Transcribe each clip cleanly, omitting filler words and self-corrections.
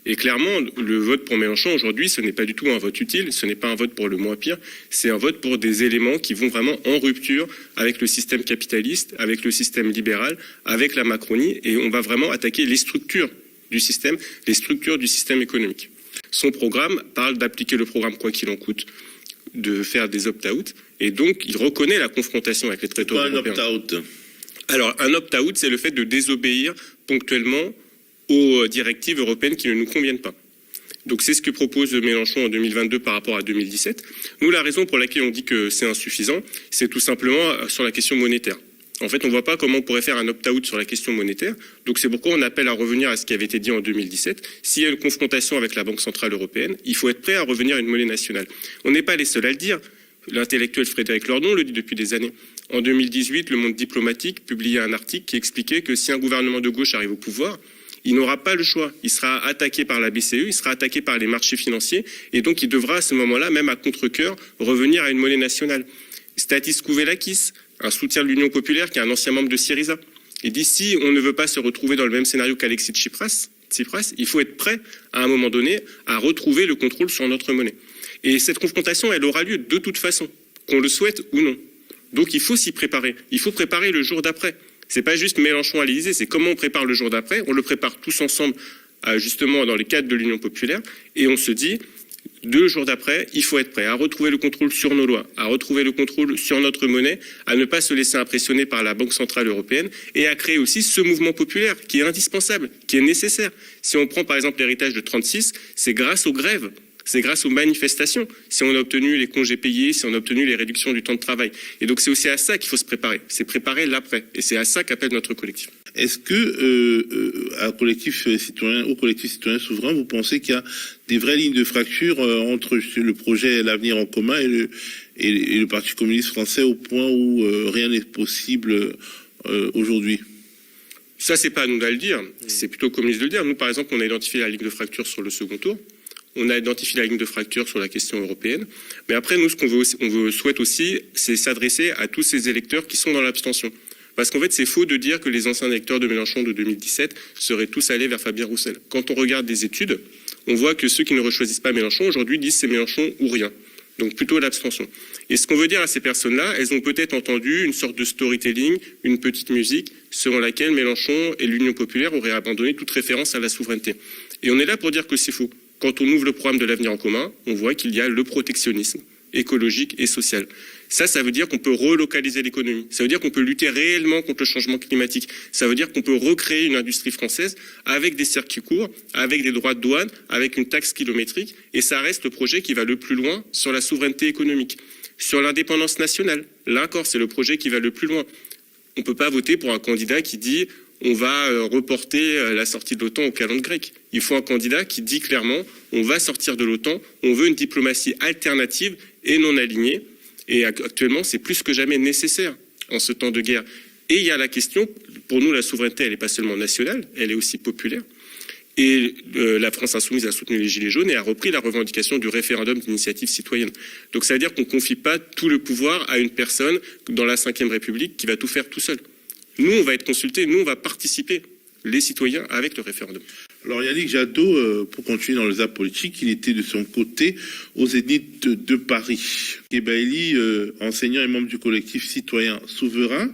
Et clairement, le vote pour Mélenchon aujourd'hui, ce n'est pas du tout un vote utile, ce n'est pas un vote pour le moins pire, c'est un vote pour des éléments qui vont vraiment en rupture avec le système capitaliste, avec le système libéral, avec la Macronie, et on va vraiment attaquer les structures du système économique. Son programme parle d'appliquer le programme quoi qu'il en coûte, de faire des opt-out, et donc il reconnaît la confrontation avec les traités européens. Pas un opt-out. Alors, un opt-out, c'est le fait de désobéir ponctuellement aux directives européennes qui ne nous conviennent pas. Donc c'est ce que propose Mélenchon en 2022 par rapport à 2017. Nous, la raison pour laquelle on dit que c'est insuffisant, c'est tout simplement sur la question monétaire. En fait, on ne voit pas comment on pourrait faire un opt-out sur la question monétaire. Donc c'est pourquoi on appelle à revenir à ce qui avait été dit en 2017. S'il y a une confrontation avec la Banque Centrale Européenne, il faut être prêt à revenir à une monnaie nationale. On n'est pas les seuls à le dire. L'intellectuel Frédéric Lordon le dit depuis des années. En 2018, Le Monde diplomatique publiait un article qui expliquait que si un gouvernement de gauche arrive au pouvoir, il n'aura pas le choix. Il sera attaqué par la BCE, il sera attaqué par les marchés financiers, et donc il devra à ce moment-là, même à contre-cœur, revenir à une monnaie nationale. Stathis Kouvelakis, un soutien de l'Union populaire, qui est un ancien membre de Syriza, il dit si on ne veut pas se retrouver dans le même scénario qu'Alexis Tsipras, il faut être prêt, à un moment donné, à retrouver le contrôle sur notre monnaie. Et cette confrontation, elle aura lieu de toute façon, qu'on le souhaite ou non. Donc il faut s'y préparer. Il faut préparer le jour d'après. C'est pas juste Mélenchon à l'Élysée, c'est comment on prépare le jour d'après. On le prépare tous ensemble, justement dans les cadres de l'Union populaire, et on se dit 2 jours d'après, il faut être prêt à retrouver le contrôle sur nos lois, à retrouver le contrôle sur notre monnaie, à ne pas se laisser impressionner par la Banque Centrale Européenne, et à créer aussi ce mouvement populaire qui est indispensable, qui est nécessaire. Si on prend par exemple l'héritage de 36, c'est grâce aux grèves. C'est grâce aux manifestations, si on a obtenu les congés payés, si on a obtenu les réductions du temps de travail. Et donc c'est aussi à ça qu'il faut se préparer, c'est préparer l'après. Et c'est à ça qu'appelle notre collectif. Est-ce que, au collectif citoyen souverain, vous pensez qu'il y a des vraies lignes de fracture entre le projet L'Avenir en commun et le Parti communiste français au point où rien n'est possible aujourd'hui? Ça, c'est pas à nous de le dire, c'est plutôt aux communistes de le dire. Nous, par exemple, on a identifié la ligne de fracture sur le second tour. On a identifié la ligne de fracture sur la question européenne. Mais après, nous, ce qu'on souhaite aussi, c'est s'adresser à tous ces électeurs qui sont dans l'abstention. Parce qu'en fait, c'est faux de dire que les anciens électeurs de Mélenchon de 2017 seraient tous allés vers Fabien Roussel. Quand on regarde des études, on voit que ceux qui ne rechoisissent pas Mélenchon, aujourd'hui, disent c'est Mélenchon ou rien. Donc plutôt l'abstention. Et ce qu'on veut dire à ces personnes-là, elles ont peut-être entendu une sorte de storytelling, une petite musique, selon laquelle Mélenchon et l'Union populaire auraient abandonné toute référence à la souveraineté. Et on est là pour dire que c'est faux. Quand on ouvre le programme de l'Avenir en commun, on voit qu'il y a le protectionnisme écologique et social. Ça veut dire qu'on peut relocaliser l'économie. Ça veut dire qu'on peut lutter réellement contre le changement climatique. Ça veut dire qu'on peut recréer une industrie française avec des circuits courts, avec des droits de douane, avec une taxe kilométrique. Et ça reste le projet qui va le plus loin sur la souveraineté économique. Sur l'indépendance nationale, là encore, c'est le projet qui va le plus loin. On ne peut pas voter pour un candidat qui dit on va reporter la sortie de l'OTAN au calendrier grec. Il faut un candidat qui dit clairement on va sortir de l'OTAN, on veut une diplomatie alternative et non alignée. Et actuellement, c'est plus que jamais nécessaire en ce temps de guerre. Et il y a la question, pour nous, la souveraineté, elle n'est pas seulement nationale, elle est aussi populaire. Et la France insoumise a soutenu les Gilets jaunes et a repris la revendication du référendum d'initiative citoyenne. Donc ça veut dire qu'on ne confie pas tout le pouvoir à une personne dans la Ve République qui va tout faire tout seul. Nous, on va être consultés, nous, on va participer, les citoyens, avec le référendum. Alors Yannick Jadot, pour continuer dans le ZAP politique, il était de son côté aux Zénith de Paris. Kebaili, enseignant et membre du collectif citoyen souverain.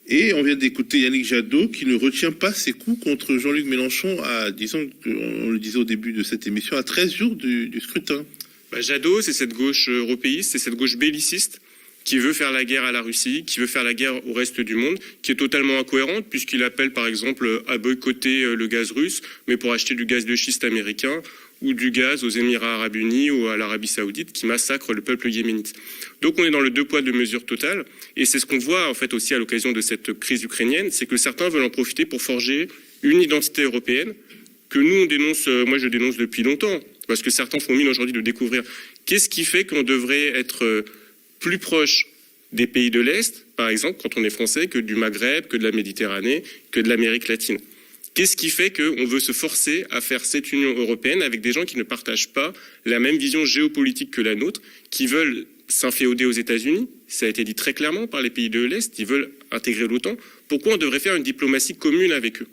Et on vient d'écouter Yannick Jadot qui ne retient pas ses coups contre Jean-Luc Mélenchon à, disons, on le disait au début de cette émission, à 13 jours du scrutin. Jadot, c'est cette gauche européiste, c'est cette gauche belliciste qui veut faire la guerre à la Russie, qui veut faire la guerre au reste du monde, qui est totalement incohérente puisqu'il appelle par exemple à boycotter le gaz russe, mais pour acheter du gaz de schiste américain ou du gaz aux Émirats arabes unis ou à l'Arabie saoudite qui massacre le peuple yéménite. Donc on est dans le 2 poids 2 mesures total, et c'est ce qu'on voit en fait aussi à l'occasion de cette crise ukrainienne, c'est que certains veulent en profiter pour forger une identité européenne que nous on dénonce, moi je dénonce depuis longtemps, parce que certains font mine aujourd'hui de découvrir. Qu'est-ce qui fait qu'on devrait être plus proche des pays de l'Est, par exemple, quand on est français, que du Maghreb, que de la Méditerranée, que de l'Amérique latine? Qu'est-ce qui fait qu'on veut se forcer à faire cette Union européenne avec des gens qui ne partagent pas la même vision géopolitique que la nôtre, qui veulent s'inféoder aux États-Unis? Ça a été dit très clairement par les pays de l'Est, ils veulent intégrer l'OTAN. Pourquoi on devrait faire une diplomatie commune avec eux?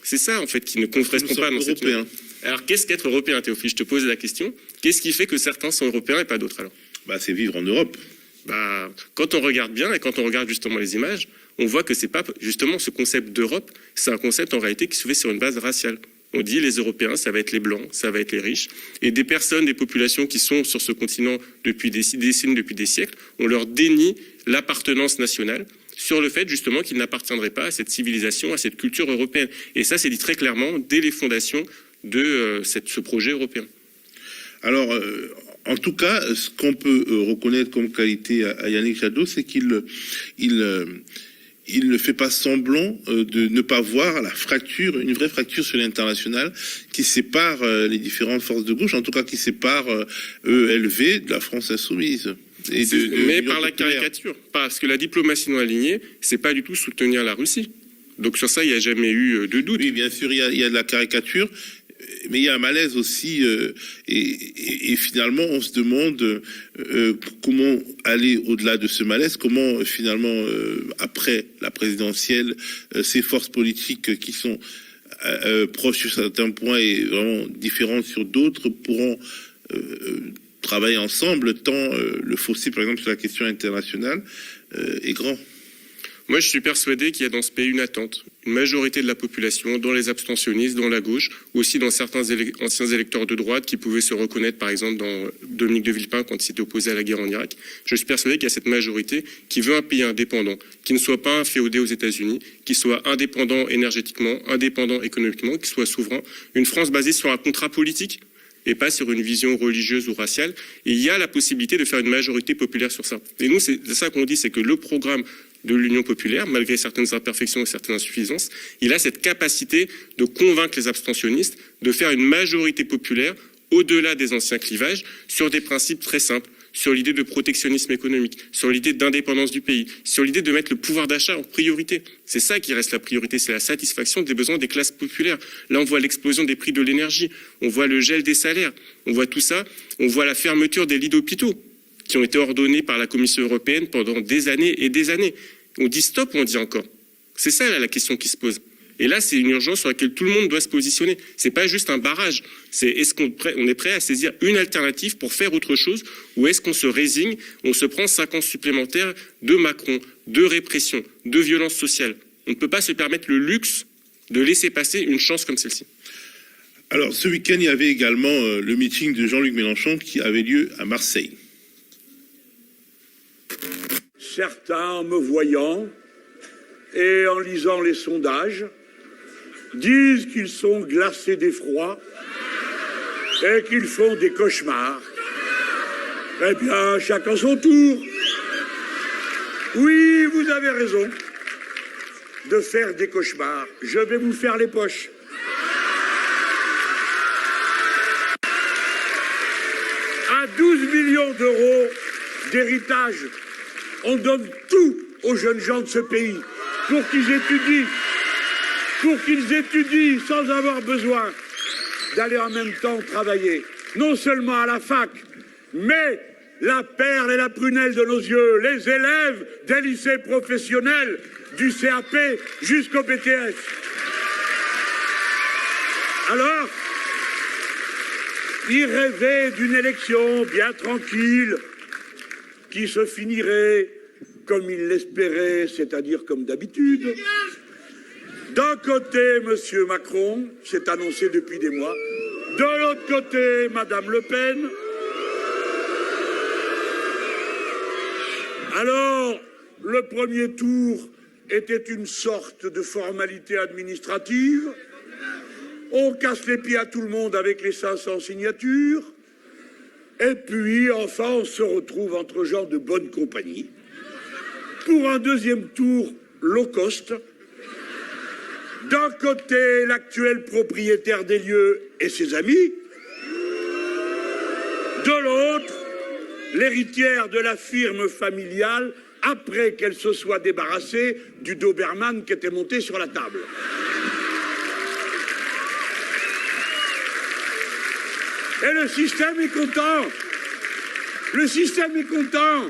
C'est ça, en fait, qui ne correspond pas dans cette Union. Alors, qu'est-ce qu'être européen, Théophile? Je te pose la question. Qu'est-ce qui fait que certains sont européens et pas d'autres, alors? C'est vivre en Europe. Quand on regarde bien et quand on regarde justement les images, on voit que c'est pas justement ce concept d'Europe, c'est un concept en réalité qui se fait sur une base raciale. On dit les Européens, ça va être les Blancs, ça va être les riches. Et des personnes, des populations qui sont sur ce continent depuis des décennies, depuis des siècles, on leur dénie l'appartenance nationale sur le fait justement qu'ils n'appartiendraient pas à cette civilisation, à cette culture européenne. Et ça, c'est dit très clairement dès les fondations de ce projet européen. Alors, en tout cas, ce qu'on peut reconnaître comme qualité à Yannick Jadot, c'est qu'il ne fait pas semblant de ne pas voir la fracture, une vraie fracture sur l'international qui sépare les différentes forces de gauche, en tout cas qui sépare ELV de la France insoumise. Mais par la caricature, parce que la diplomatie non alignée, c'est pas du tout soutenir la Russie. Donc sur ça, il n'y a jamais eu de doute. Oui, bien sûr, il y a de la caricature, mais il y a un malaise aussi, et finalement, on se demande comment aller au-delà de ce malaise, comment finalement, après la présidentielle, ces forces politiques qui sont proches sur certains points et vraiment différentes sur d'autres pourront travailler ensemble, tant le fossé, par exemple, sur la question internationale, est grand. Moi, je suis persuadé qu'il y a dans ce pays une attente, une majorité de la population, dont les abstentionnistes, dont la gauche, aussi dans certains anciens électeurs de droite qui pouvaient se reconnaître, par exemple, dans Dominique de Villepin quand il s'était opposé à la guerre en Irak. Je suis persuadé qu'il y a cette majorité qui veut un pays indépendant, qui ne soit pas inféodé aux États-Unis, qui soit indépendant énergétiquement, indépendant économiquement, qui soit souverain. Une France basée sur un contrat politique et pas sur une vision religieuse ou raciale. Et il y a la possibilité de faire une majorité populaire sur ça. Et nous, c'est ça qu'on dit, c'est que le programme de l'Union populaire, malgré certaines imperfections et certaines insuffisances, il a cette capacité de convaincre les abstentionnistes de faire une majorité populaire au-delà des anciens clivages sur des principes très simples, sur l'idée de protectionnisme économique, sur l'idée d'indépendance du pays, sur l'idée de mettre le pouvoir d'achat en priorité. C'est ça qui reste la priorité, c'est la satisfaction des besoins des classes populaires. Là, on voit l'explosion des prix de l'énergie, on voit le gel des salaires, on voit tout ça, on voit la fermeture des lits d'hôpitaux qui ont été ordonnés par la Commission européenne pendant des années et des années. On dit stop ou on dit encore? C'est ça là, la question qui se pose. Et là, c'est une urgence sur laquelle tout le monde doit se positionner. C'est pas juste un barrage. C'est est-ce qu'on est prêt à saisir une alternative pour faire autre chose, ou est-ce qu'on se résigne, on se prend 5 ans supplémentaires de Macron, de répression, de violence sociale. On ne peut pas se permettre le luxe de laisser passer une chance comme celle-ci. Alors, ce week-end, il y avait également le meeting de Jean-Luc Mélenchon qui avait lieu à Marseille. Certains, en me voyant et en lisant les sondages, disent qu'ils sont glacés d'effroi et qu'ils font des cauchemars. Eh bien, chacun son tour. Oui, vous avez raison de faire des cauchemars. Je vais vous faire les poches. À 12 millions d'euros d'héritage, on donne tout aux jeunes gens de ce pays pour qu'ils étudient sans avoir besoin d'aller en même temps travailler, non seulement à la fac, mais la perle et la prunelle de nos yeux, les élèves des lycées professionnels, du CAP jusqu'au BTS. Alors, ils rêvaient d'une élection bien tranquille, qui se finirait comme il l'espérait, c'est-à-dire comme d'habitude. D'un côté, M. Macron, c'est annoncé depuis des mois. De l'autre côté, Mme Le Pen. Alors, le premier tour était une sorte de formalité administrative. On casse les pieds à tout le monde avec les 500 signatures. Et puis, enfin, on se retrouve entre gens de bonne compagnie pour un deuxième tour low cost. D'un côté, l'actuel propriétaire des lieux et ses amis. De l'autre, l'héritière de la firme familiale après qu'elle se soit débarrassée du Doberman qui était monté sur la table. Et le système est content. Le système est content.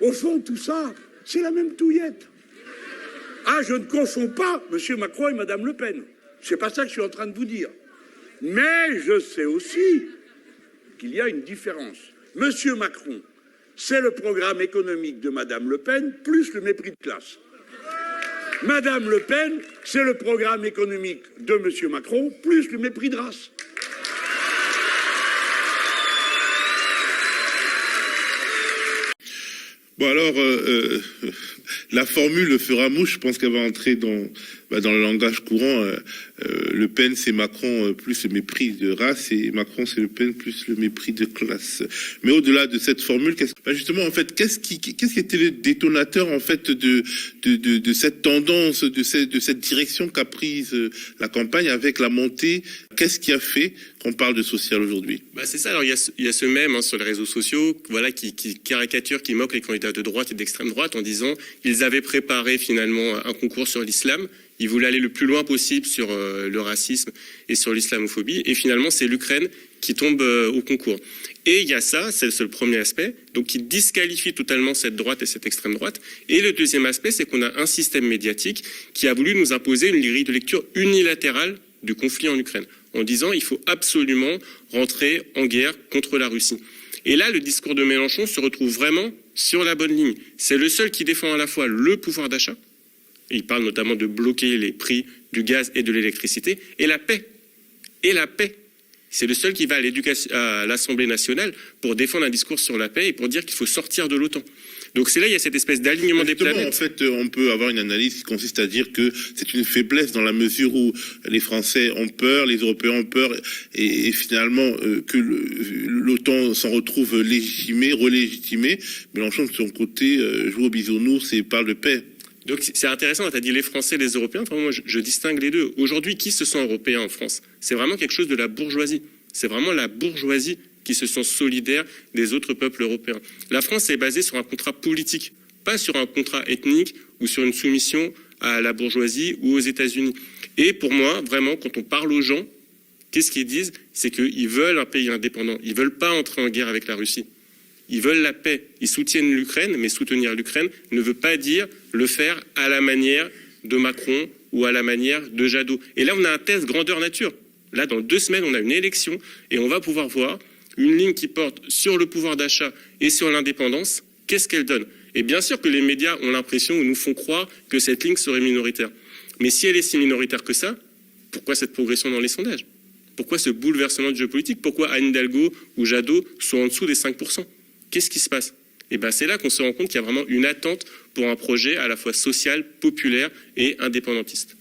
Au fond, tout ça, c'est la même touillette. Ah, je ne confonds pas M. Macron et Mme Le Pen. C'est pas ça que je suis en train de vous dire. Mais je sais aussi qu'il y a une différence. Monsieur Macron, c'est le programme économique de Madame Le Pen plus le mépris de classe. Madame Le Pen, c'est le programme économique de Monsieur Macron plus le mépris de race. Bon alors, la formule fera mouche, je pense qu'elle va entrer dans le langage courant. Le Pen, c'est Macron plus le mépris de race, et Macron, c'est Le Pen plus le mépris de classe. Mais au-delà de cette formule, justement, en fait, qu'est-ce qui était le détonateur, en fait, de cette tendance, de cette direction qu'a prise la campagne avec la montée? Qu'est-ce qui a fait qu'on parle de social aujourd'hui? C'est ça. Alors il y a ce mème sur les réseaux sociaux, voilà, qui caricature, qui moque les candidats de droite et d'extrême droite en disant ils avaient préparé finalement un concours sur l'islam. Ils voulaient aller le plus loin possible sur le racisme et sur l'islamophobie. Et finalement, c'est l'Ukraine qui tombe au concours. Et il y a ça, c'est le premier aspect, donc qui disqualifie totalement cette droite et cette extrême droite. Et le deuxième aspect, c'est qu'on a un système médiatique qui a voulu nous imposer une grille de lecture unilatérale du conflit en Ukraine, en disant il faut absolument rentrer en guerre contre la Russie. Et là, le discours de Mélenchon se retrouve vraiment sur la bonne ligne. C'est le seul qui défend à la fois le pouvoir d'achat, il parle notamment de bloquer les prix du gaz et de l'électricité, et la paix. Et la paix. C'est le seul qui va à l'Assemblée nationale pour défendre un discours sur la paix et pour dire qu'il faut sortir de l'OTAN. Donc c'est là, il y a cette espèce d'alignement des planètes. En fait, on peut avoir une analyse qui consiste à dire que c'est une faiblesse dans la mesure où les Français ont peur, les Européens ont peur, et finalement que l'OTAN s'en retrouve relégitimé. Mélenchon, de son côté, joue au bisounours et parle de paix. Donc c'est intéressant, tu as dit les Français, les Européens, enfin, moi je distingue les deux. Aujourd'hui, qui se sent européen en France? C'est vraiment quelque chose de la bourgeoisie. C'est vraiment la bourgeoisie qui se sent solidaire des autres peuples européens. La France est basée sur un contrat politique, pas sur un contrat ethnique ou sur une soumission à la bourgeoisie ou aux États-Unis. Et pour moi, vraiment, quand on parle aux gens, qu'est-ce qu'ils disent? C'est qu'ils veulent un pays indépendant. Ils veulent pas entrer en guerre avec la Russie. Ils veulent la paix. Ils soutiennent l'Ukraine, mais soutenir l'Ukraine ne veut pas dire le faire à la manière de Macron ou à la manière de Jadot. Et là, on a un test grandeur nature. Là, dans 2 semaines, on a une élection et on va pouvoir voir une ligne qui porte sur le pouvoir d'achat et sur l'indépendance. Qu'est-ce qu'elle donne? Et bien sûr que les médias ont l'impression ou nous font croire que cette ligne serait minoritaire. Mais si elle est si minoritaire que ça, pourquoi cette progression dans les sondages? Pourquoi ce bouleversement du jeu politique? Pourquoi Anne Hidalgo ou Jadot sont en dessous des 5%? Qu'est-ce qui se passe? Et c'est là qu'on se rend compte qu'il y a vraiment une attente pour un projet à la fois social, populaire et indépendantiste.